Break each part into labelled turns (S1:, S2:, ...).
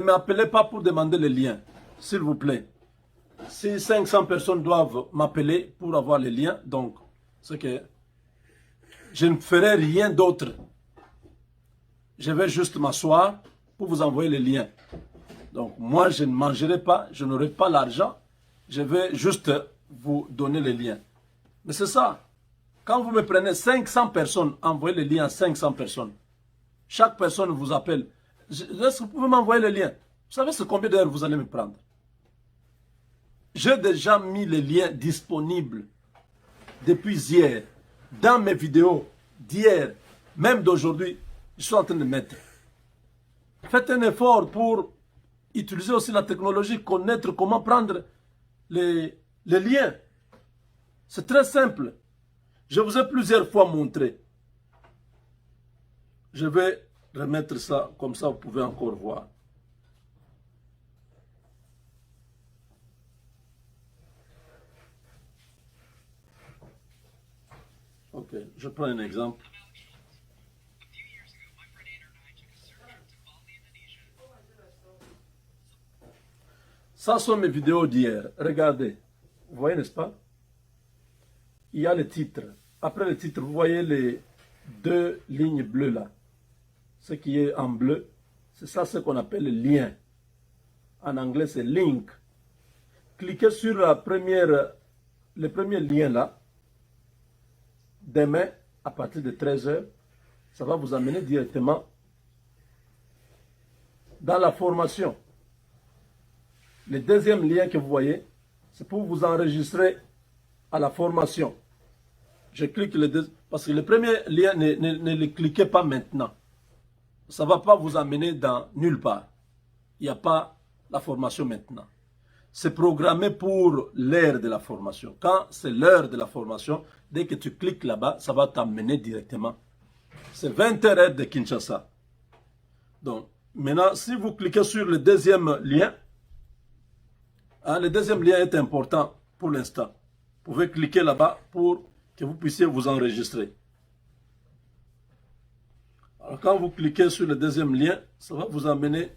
S1: Ne m'appelez pas pour demander les liens, s'il vous plaît. Si 500 personnes doivent m'appeler pour avoir les liens, donc, c'est que je ne ferai rien d'autre. Je vais juste m'asseoir pour vous envoyer les liens. Donc, moi, je ne mangerai pas, je n'aurai pas l'argent. Je vais juste vous donner les liens. Mais c'est ça. Quand vous me prenez 500 personnes, envoyez les liens à 500 personnes. Chaque personne vous appelle. Est-ce que vous pouvez m'envoyer les liens? Vous savez c'est combien d'heures vous allez me prendre? J'ai déjà mis les liens disponibles depuis hier. Dans mes vidéos d'hier, même d'aujourd'hui, je suis en train de mettre. Faites un effort pour utiliser aussi la technologie, connaître comment prendre les liens. C'est très simple. Je vous ai plusieurs fois montré. Je vais remettre ça, comme ça vous pouvez encore voir. Ok, je prends un exemple. Ça sont mes vidéos d'hier. Regardez. Vous voyez, n'est-ce pas? Il y a le titre. Après le titre, vous voyez les deux lignes bleues là. Ce qui est en bleu, c'est ça ce qu'on appelle le lien. En anglais, c'est link. Cliquez sur le premier lien là. Demain, à partir de 13 h, ça va vous amener directement dans la formation. Le deuxième lien que vous voyez, c'est pour vous enregistrer à la formation. Je clique le deuxième, parce que le premier lien, ne le cliquez pas maintenant. Ça ne va pas vous amener dans nulle part. Il n'y a pas la formation maintenant. C'est programmé pour l'heure de la formation. Quand c'est l'heure de la formation, dès que tu cliques là-bas, ça va t'amener directement. C'est 20 h de Kinshasa. Donc, maintenant, si vous cliquez sur le deuxième lien, le deuxième lien est important pour l'instant. Vous pouvez cliquer là-bas pour que vous puissiez vous enregistrer. Alors, quand vous cliquez sur le deuxième lien, ça va vous amener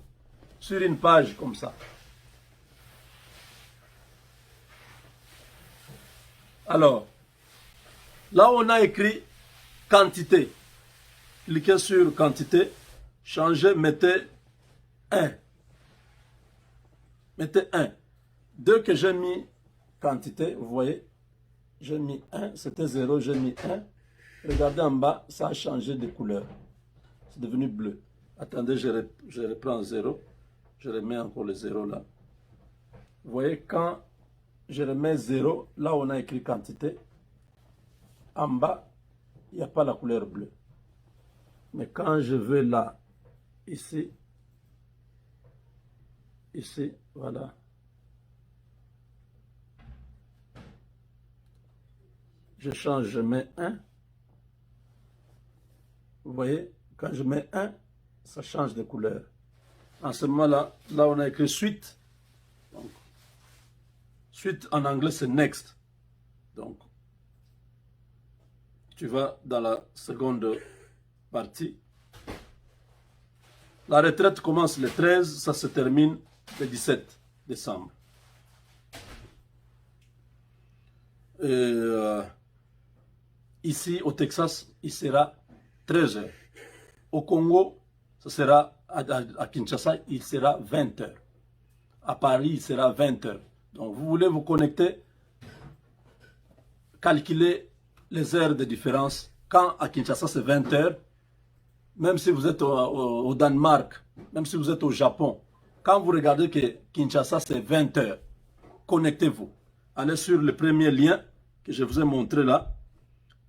S1: sur une page comme ça. Alors, là on a écrit quantité. Cliquez sur quantité, changez, mettez 1. Mettez 1. Dès que j'ai mis quantité, vous voyez, j'ai mis 1, c'était 0, j'ai mis 1. Regardez en bas, ça a changé de couleur. C'est devenu bleu. Attendez, je reprends 0. Je remets encore le 0 là. Vous voyez, quand je remets 0, là on a écrit quantité. En bas, il n'y a pas la couleur bleue. Mais quand je vais là, ici, voilà. Je change, je mets 1. Vous voyez, quand je mets 1, ça change de couleur. En ce moment-là, là on a écrit suite. Donc, suite en anglais c'est next. Donc, tu vas dans la seconde partie. La retraite commence le 13, ça se termine le 17 décembre. Ici au Texas, il sera 13 h. Au Congo, ce sera à Kinshasa, il sera 20 h. À Paris, il sera 20 h. Donc, vous voulez vous connecter, calculer les heures de différence. Quand à Kinshasa, c'est 20 h, même si vous êtes au Danemark, même si vous êtes au Japon, quand vous regardez que Kinshasa, c'est 20 h, connectez-vous. Allez sur le premier lien que je vous ai montré là.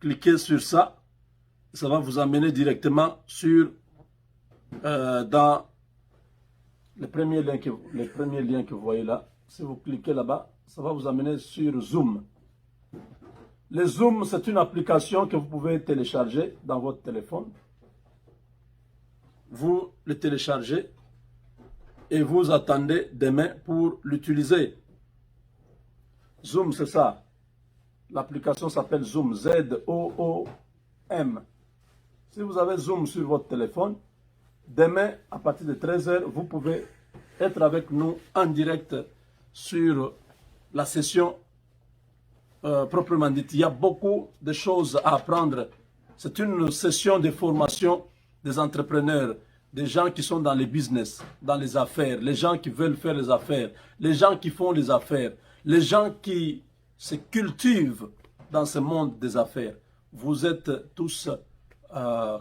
S1: Cliquez sur ça. Ça va vous amener directement sur dans le premier lien que vous voyez là. Si vous cliquez là-bas, ça va vous amener sur Zoom. Le Zoom, c'est une application que vous pouvez télécharger dans votre téléphone. Vous le téléchargez et vous attendez demain pour l'utiliser. Zoom, c'est ça. L'application s'appelle Zoom, Z-O-O-M. Si vous avez Zoom sur votre téléphone, demain, à partir de 13 h, vous pouvez être avec nous en direct sur la session proprement dite. Il y a beaucoup de choses à apprendre. C'est une session de formation des entrepreneurs, des gens qui sont dans les business, dans les affaires, les gens qui veulent faire les affaires, les gens qui font les affaires, les gens qui se cultivent dans ce monde des affaires. Vous êtes tous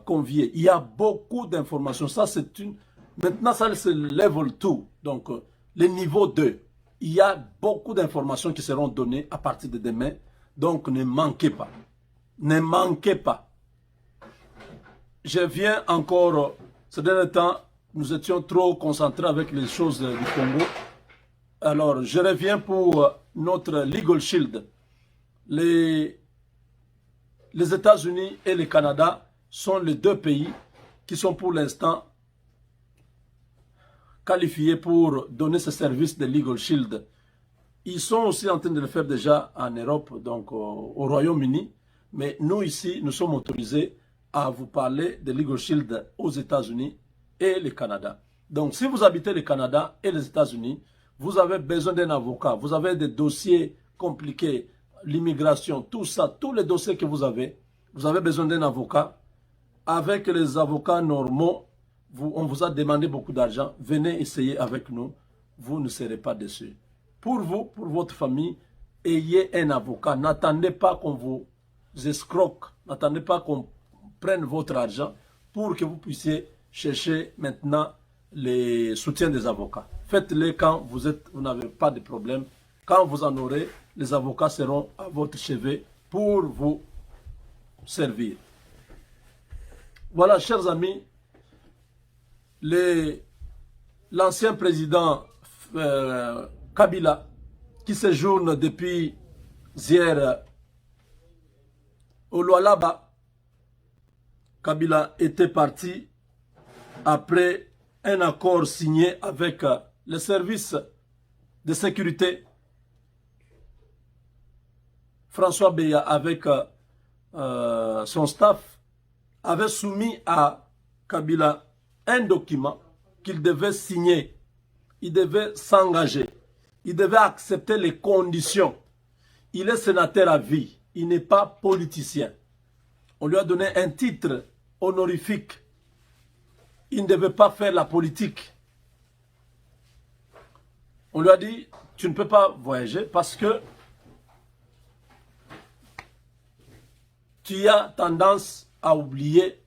S1: conviés. Il y a beaucoup d'informations. Ça, c'est une... Maintenant, ça, c'est le level 2, donc le niveau 2. Il y a beaucoup d'informations qui seront données à partir de demain. Donc, ne manquez pas. Ne manquez pas. Je viens encore, ces derniers temps, nous étions trop concentrés avec les choses du Congo. Alors, je reviens pour notre Legal Shield. Les États-Unis et le Canada sont les deux pays qui sont pour l'instant qualifiés pour donner ce service de Legal Shield. Ils sont aussi en train de le faire déjà en Europe, donc au Royaume-Uni. Mais nous ici, nous sommes autorisés à vous parler de Legal Shield aux États-Unis et le Canada. Donc, si vous habitez le Canada et les États-Unis, vous avez besoin d'un avocat. Vous avez des dossiers compliqués, l'immigration, tout ça, tous les dossiers que vous avez besoin d'un avocat. Avec les avocats normaux, on vous a demandé beaucoup d'argent. Venez essayer avec nous. Vous ne serez pas déçus. Pour vous, pour votre famille, ayez un avocat. N'attendez pas qu'on vous escroque. N'attendez pas qu'on prenne votre argent pour que vous puissiez chercher maintenant les soutiens des avocats. Faites-le quand vous n'avez pas de problème. Quand vous en aurez, les avocats seront à votre chevet pour vous servir. Voilà, chers amis, l'ancien président Kabila, qui séjourne depuis hier au Lualaba. Kabila était parti après un accord signé avec le service de sécurité. François Beya, avec son staff, avait soumis à Kabila un document qu'il devait signer. Il devait s'engager. Il devait accepter les conditions. Il est sénateur à vie. Il n'est pas politicien. On lui a donné un titre honorifique. Il ne devait pas faire la politique. On lui a dit, tu ne peux pas voyager parce que tu as tendance à oublier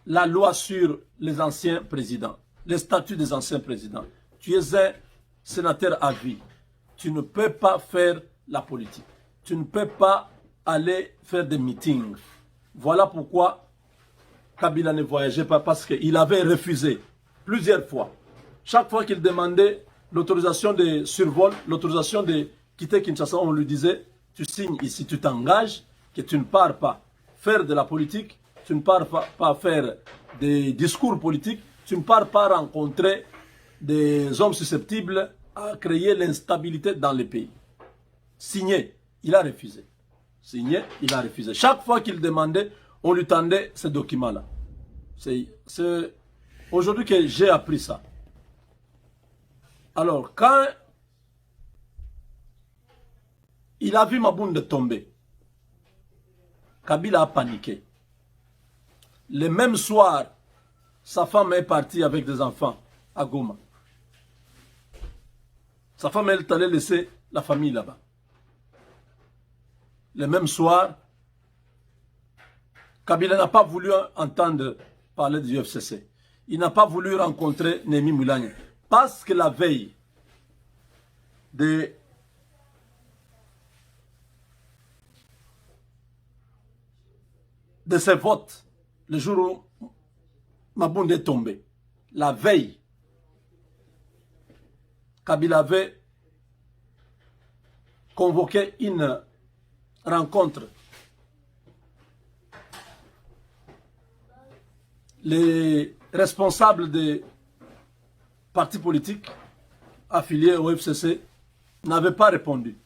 S1: la loi sur les anciens présidents, les statuts des anciens présidents. Tu es un sénateur à vie. Tu ne peux pas faire la politique. Tu ne peux pas aller faire des meetings. Voilà pourquoi Kabila ne voyageait pas, parce qu'il avait refusé plusieurs fois. Chaque fois qu'il demandait l'autorisation de survol, l'autorisation de quitter Kinshasa, on lui disait, tu signes ici, tu t'engages, que tu ne pars pas faire de la politique, tu ne pars pas faire des discours politiques, tu ne pars pas rencontrer des hommes susceptibles à créer l'instabilité dans le pays. Signé, il a refusé. Signé, il a refusé. Chaque fois qu'il demandait, on lui tendait ce document-là. C'est aujourd'hui que j'ai appris ça. Alors, quand il a vu Mabounde tomber, Kabila a paniqué. Le même soir, sa femme est partie avec des enfants à Goma. Sa femme, elle est allée laisser la famille là-bas. Le même soir, Kabila n'a pas voulu entendre parler du UFCC. Il n'a pas voulu rencontrer Némi Moulagne. Parce que la veille de ses votes, le jour où Mabounde est tombé, la veille, Kabila avait convoqué une rencontre. Les responsables des partis politiques affiliés au FCC n'avaient pas répondu.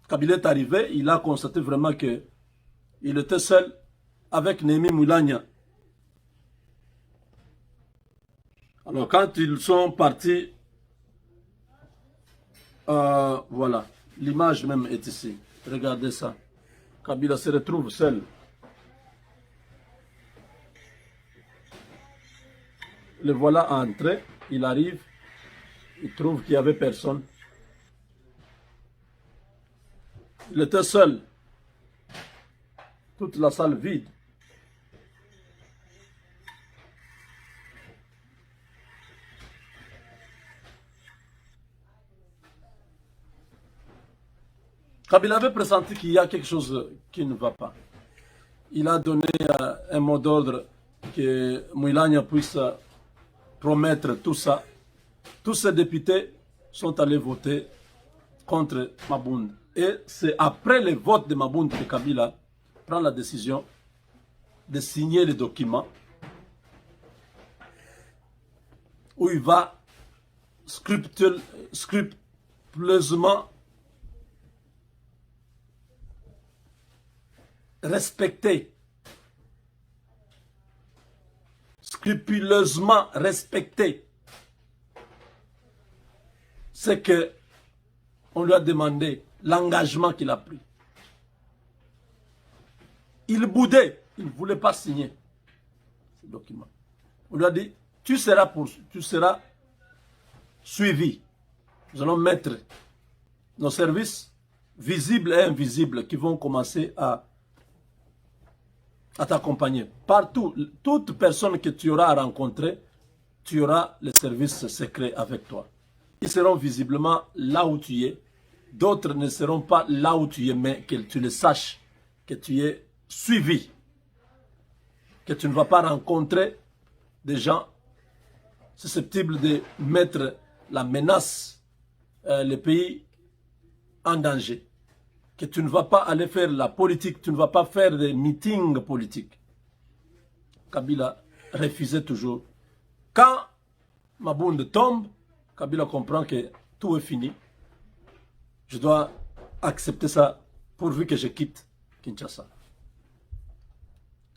S1: Kabila est arrivé, il a constaté vraiment qu'il était seul avec Némi Moulagna. Alors, quand ils sont partis, voilà, l'image même est ici. Regardez ça. Kabila se retrouve seul. Le voilà entré, il arrive, il trouve qu'il n'y avait personne. Il était seul. Toute la salle vide. Kabila avait pressenti qu'il y a quelque chose qui ne va pas. Il a donné un mot d'ordre que Mouilania puisse promettre tout ça. Tous ces députés sont allés voter contre Mabound. Et c'est après le vote de Mabound que Kabila prend la décision de signer les documents où il va scrupuleusement respecter ce que on lui a demandé, l'engagement qu'il a pris. Il boudait, il ne voulait pas signer ce document. On lui a dit, tu seras suivi. Nous allons mettre nos services visibles et invisibles qui vont commencer à t'accompagner. Partout, toute personne que tu auras rencontrée, tu auras les services secrets avec toi. Ils seront visiblement là où tu es. D'autres ne seront pas là où tu es, mais que tu le saches, que tu es suivi. Que tu ne vas pas rencontrer des gens susceptibles de mettre la menace, le pays en danger. Que tu ne vas pas aller faire la politique, tu ne vas pas faire des meetings politiques. Kabila refusait toujours. Quand Mabound tombe, Kabila comprend que tout est fini. Je dois accepter ça pourvu que je quitte Kinshasa.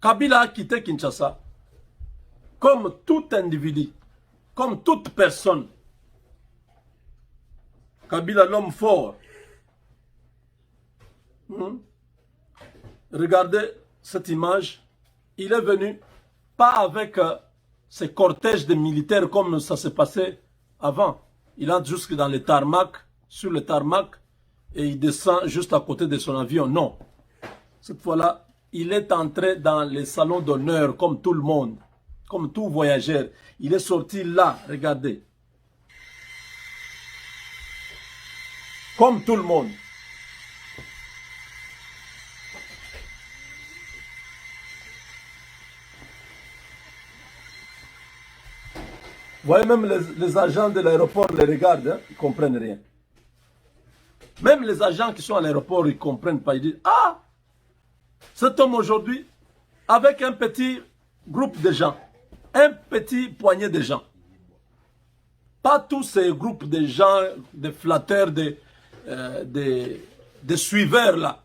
S1: Kabila a quitté Kinshasa comme tout individu, comme toute personne. Kabila, l'homme fort. Regardez cette image. Il est venu pas avec ses cortèges de militaires comme ça s'est passé avant. Il entre jusque dans le tarmac, sur le tarmac, et il descend juste à côté de son avion. Non. Cette fois-là, il est entré dans les salons d'honneur comme tout le monde, comme tout voyageur. Il est sorti là, regardez. Comme tout le monde. Vous voyez, même les agents de l'aéroport les regardent, hein, ils ne comprennent rien. Même les agents qui sont à l'aéroport, ils ne comprennent pas. Ils disent, ah, cet homme aujourd'hui, avec un petit groupe de gens, un petit poignet de gens. Pas tous ces groupes de gens, de flatteurs, de suiveurs là.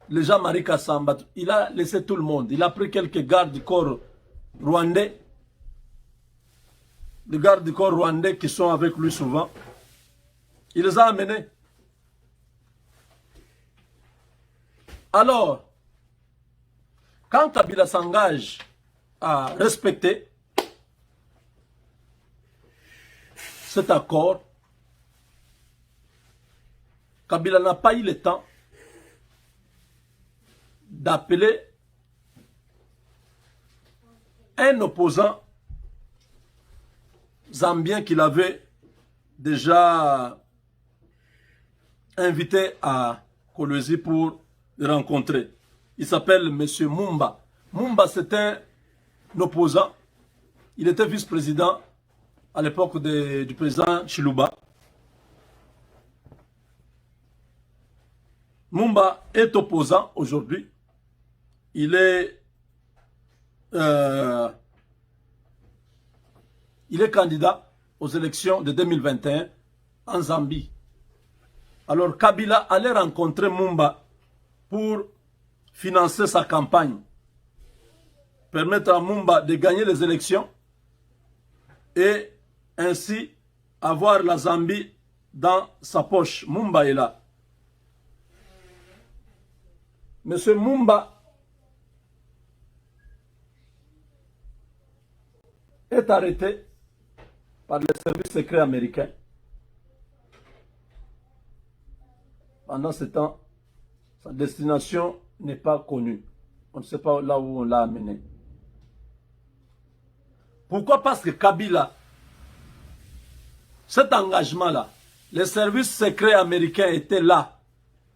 S1: Les gens Marika Samba, il a laissé tout le monde. Il a pris quelques gardes du corps rwandais. Les gardes du corps rwandais qui sont avec lui souvent. Il les a amenés. Alors, quand Kabila s'engage à respecter cet accord, Kabila n'a pas eu le temps d'appeler un opposant zambien qu'il avait déjà invité à Kolwezi pour le rencontrer. Il s'appelle M. Mumba. Mumba, c'est un opposant. Il était vice-président à l'époque du président Chiluba. Mumba est opposant aujourd'hui. Il est candidat aux élections de 2021 en Zambie. Alors Kabila allait rencontrer Mumba pour financer sa campagne, permettre à Mumba de gagner les élections et ainsi avoir la Zambie dans sa poche. Mumba est là. Monsieur Mumba est arrêté par les services secrets américains. Pendant ce temps, sa destination n'est pas connue. On ne sait pas là où on l'a amené. Pourquoi? Parce que Kabila, cet engagement-là, les services secrets américains étaient là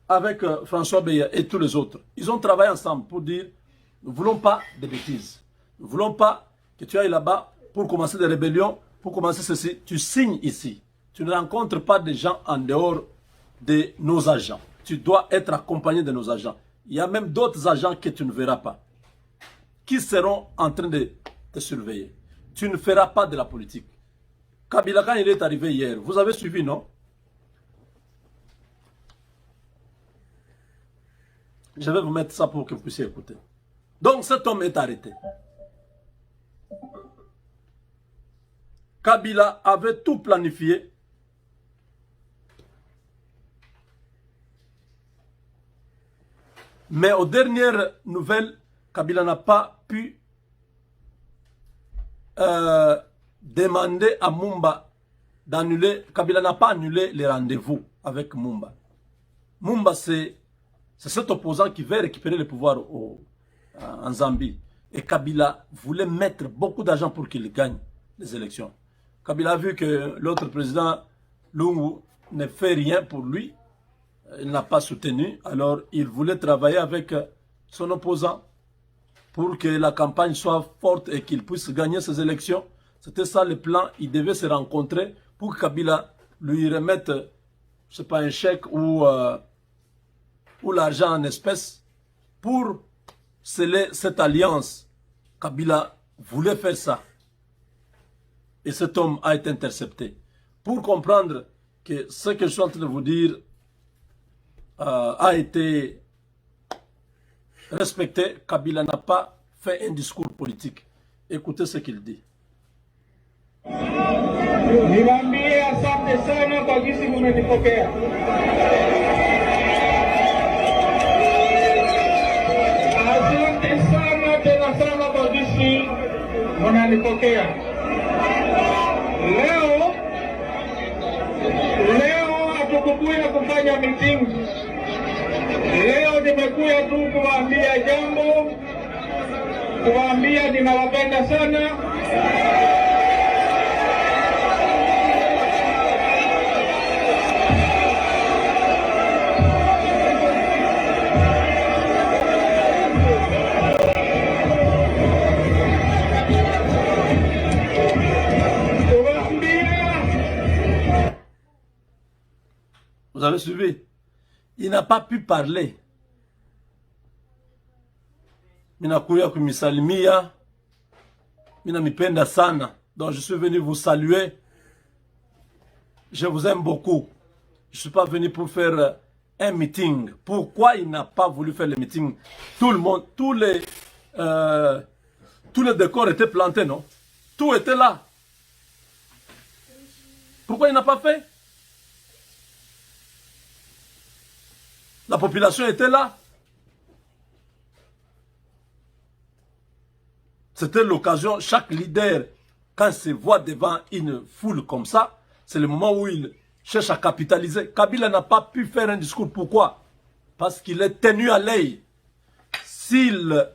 S1: avec François Beya et tous les autres. Ils ont travaillé ensemble pour dire, nous ne voulons pas de bêtises. Nous ne voulons pas que tu ailles là-bas pour commencer des rébellions, pour commencer ceci. Tu signes ici. Tu ne rencontres pas des gens en dehors de nos agents. Tu dois être accompagné de nos agents. Il y a même d'autres agents que tu ne verras pas, qui seront en train de te surveiller. Tu ne feras pas de la politique. Kabila, quand il est arrivé hier, vous avez suivi, non? Je vais vous mettre ça pour que vous puissiez écouter. Donc cet homme est arrêté. Kabila avait tout planifié. Mais aux dernières nouvelles, Kabila n'a pas pu demander à Mumba d'annuler. Kabila n'a pas annulé les rendez-vous avec Mumba. Mumba, c'est cet opposant qui veut récupérer le pouvoir en Zambie. Et Kabila voulait mettre beaucoup d'argent pour qu'il gagne les élections. Kabila a vu que l'autre président, Lungu, ne fait rien pour lui. Il n'a pas soutenu. Alors, il voulait travailler avec son opposant pour que la campagne soit forte et qu'il puisse gagner ses élections. C'était ça le plan. Ils devaient se rencontrer pour que Kabila lui remette, je ne sais pas, un chèque ou l'argent en espèces pour sceller cette alliance. Kabila voulait faire ça. Et cet homme a été intercepté. Pour comprendre que ce que je suis en train de vous dire a été respecté, Kabila n'a pas fait un discours politique. Écoutez ce qu'il dit.
S2: Niwaambie asante sana kwa jinsi mmenipokea. Asante sana tena sana kwa jinsi mnanipokea. Leo hatukukuja kufanya meeting. Leo nimekuja tu kuwaambia jambo, kuwaambia ninawapenda sana.
S1: Vous avez suivi? Il n'a pas pu parler. Minakuya kumisalimia. Minamipenda sana. Donc je suis venu vous saluer. Je vous aime beaucoup. Je ne suis pas venu pour faire un meeting. Pourquoi il n'a pas voulu faire le meeting? Tout le monde, tous les décors étaient plantés, non? Tout était là. Pourquoi il n'a pas fait? La population était là. C'était l'occasion, chaque leader, quand il se voit devant une foule comme ça, c'est le moment où il cherche à capitaliser. Kabila n'a pas pu faire un discours. Pourquoi? Parce qu'il est tenu à l'œil. S'il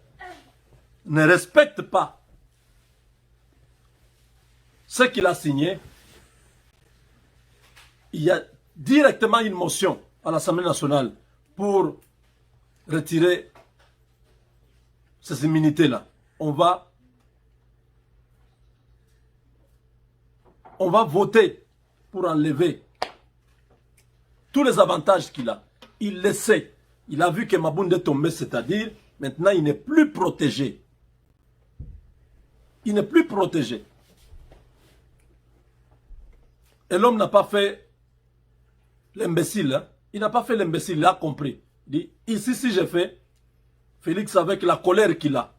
S1: ne respecte pas ce qu'il a signé, il y a directement une motion à l'Assemblée nationale pour retirer ces immunités-là. On va voter pour enlever tous les avantages qu'il a. Il le sait. Il a vu que Mabunda est tombé, c'est-à-dire, maintenant, il n'est plus protégé. Il n'est plus protégé. Et l'homme n'a pas fait l'imbécile. Hein? Il n'a pas fait l'imbécile, il a compris. Il dit, ici, si j'ai fait, Félix, avec la colère qu'il a,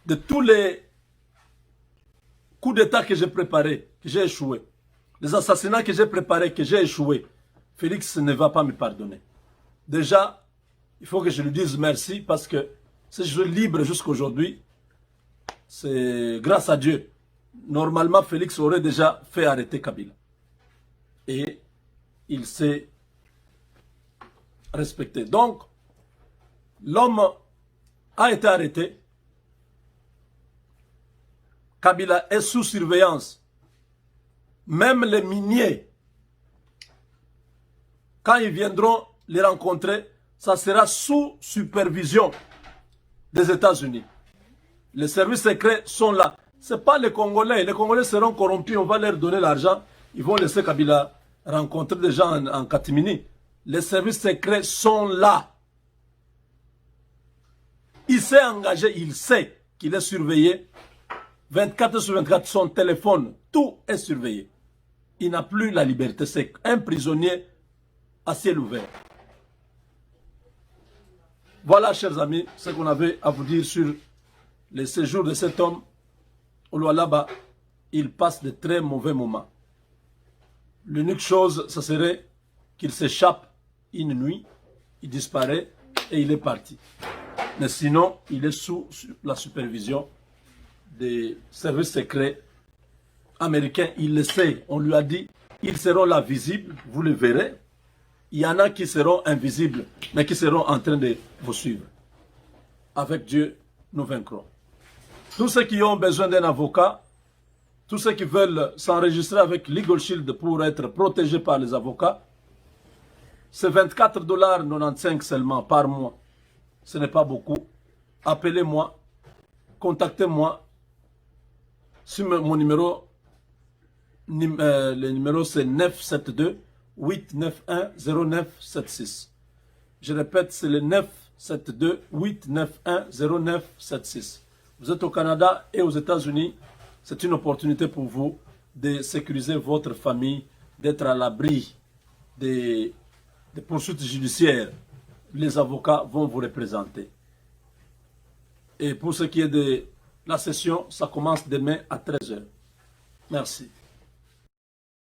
S1: de tous les coups d'État que j'ai préparés, que j'ai échoué, les assassinats que j'ai préparés, que j'ai échoué, Félix ne va pas me pardonner. Déjà, il faut que je lui dise merci parce que si je suis libre jusqu'à aujourd'hui, c'est grâce à Dieu. Normalement, Félix aurait déjà fait arrêter Kabila. Et il s'est respecté. Donc, l'homme a été arrêté. Kabila est sous surveillance. Même les miniers, quand ils viendront les rencontrer, ça sera sous supervision des États-Unis. Les services secrets sont là. Ce n'est pas les Congolais. Les Congolais seront corrompus, on va leur donner l'argent. Ils vont laisser Kabila rencontrer des gens en catimini. Les services secrets sont là. Il s'est engagé, il sait qu'il est surveillé. 24 sur 24, son téléphone, tout est surveillé. Il n'a plus la liberté. C'est un prisonnier à ciel ouvert. Voilà, chers amis, ce qu'on avait à vous dire sur le séjour de cet homme. Au Lualaba, il passe de très mauvais moments. L'unique chose, ce serait qu'il s'échappe une nuit, il disparaît et il est parti. Mais sinon, il est sous la supervision des services secrets américains. Il le sait, on lui a dit, ils seront là visibles, vous le verrez. Il y en a qui seront invisibles, mais qui seront en train de vous suivre. Avec Dieu, nous vaincrons. Tous ceux qui ont besoin d'un avocat, tous ceux qui veulent s'enregistrer avec Legal Shield pour être protégés par les avocats, c'est 24,95 $ seulement par mois. Ce n'est pas beaucoup. Appelez-moi, contactez-moi sur mon numéro. Le numéro c'est 972-891-0976. Je répète, c'est le 972-891-0976. Vous êtes au Canada et aux États-Unis, c'est une opportunité pour vous de sécuriser votre famille, d'être à l'abri des poursuites judiciaires. Les avocats vont vous représenter. Et pour ce qui est de la session, ça commence demain à 13 h. Merci.